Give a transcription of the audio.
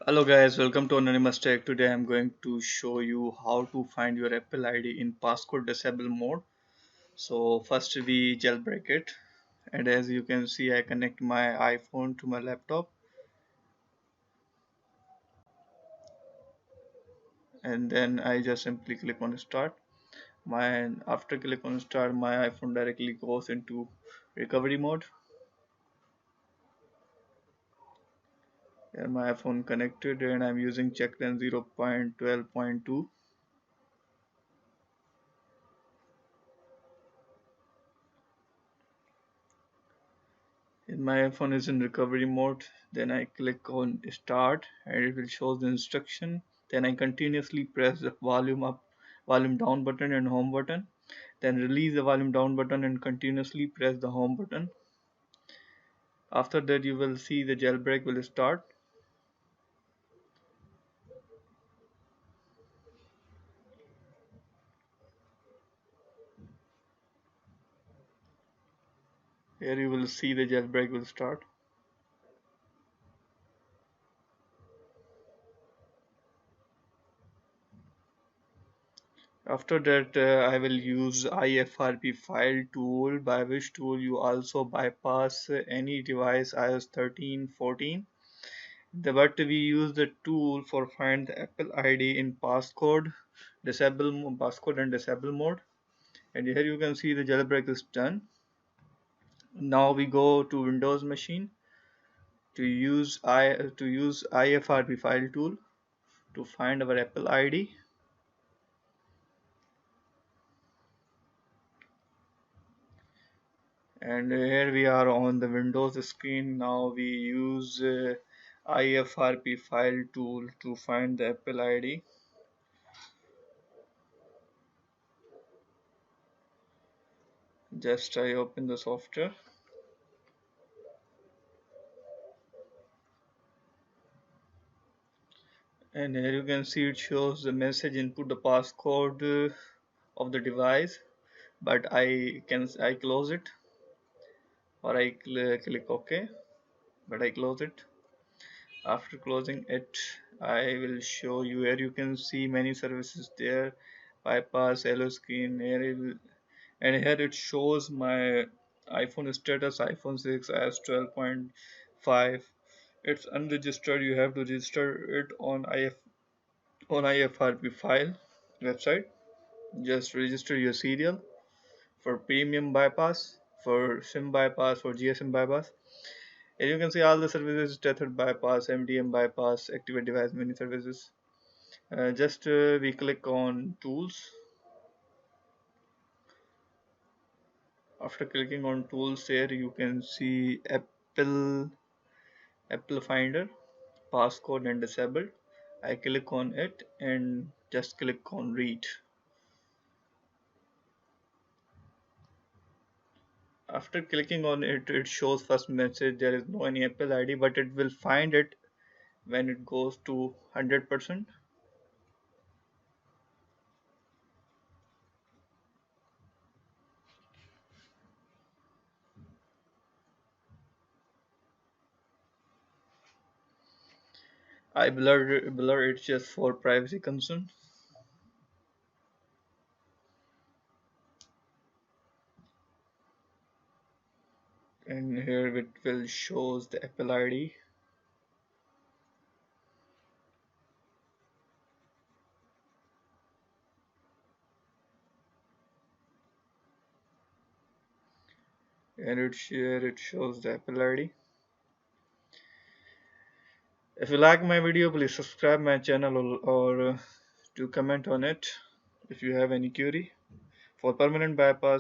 Hello guys, welcome to Anonymous Tech. Today I'm going to show you how to find your Apple ID in passcode disable mode. So first we jailbreak it, and as you can see I connect my iPhone to my laptop, and then I just simply click on start. After click on start, my iPhone directly goes into recovery mode, and my iPhone connected, and I'm using Checkrain 0.12.2. My iPhone is in recovery mode. Then I click on start and it will show the instruction. Then I continuously press the volume up, volume down button and home button. Then release the volume down button and continuously press the home button. After that you will see the jailbreak will start. Here you will see the jailbreak will start. After that I will use FRPFILE tool, by which tool you also bypass any device iOS 13, 14. But we use the tool for find the Apple ID in passcode and disable mode. And here you can see the jailbreak is done. Now we go to Windows machine to use IFRP file tool to find our Apple ID. And here we are on the Windows screen. Now we use IFRP file tool to find the Apple ID. Just I open the software. And here you can see it shows the message input the passcode of the device, but I close it, or I click OK, but I close it. After closing it, I will show you. Here you can see many services there, bypass hello screen here and here it shows my iPhone status, iPhone 6 as 12.5. It's unregistered. You have to register it on IFRP file website. Just register your serial for premium bypass, for SIM bypass, for GSM bypass. And you can see all the services: Tether bypass, MDM bypass, activate device, many services. Just we click on tools. After clicking on tools, here you can see Apple Finder, passcode and disabled. I click on it and just click on read. After clicking on it, it shows first message there is no any Apple ID, but it will find it when it goes to 100%. I blur it just for privacy concern. And here it will shows the Apple ID. And it shows the Apple ID. If you like my video, please subscribe my channel, or to comment on it if you have any query. For permanent bypass,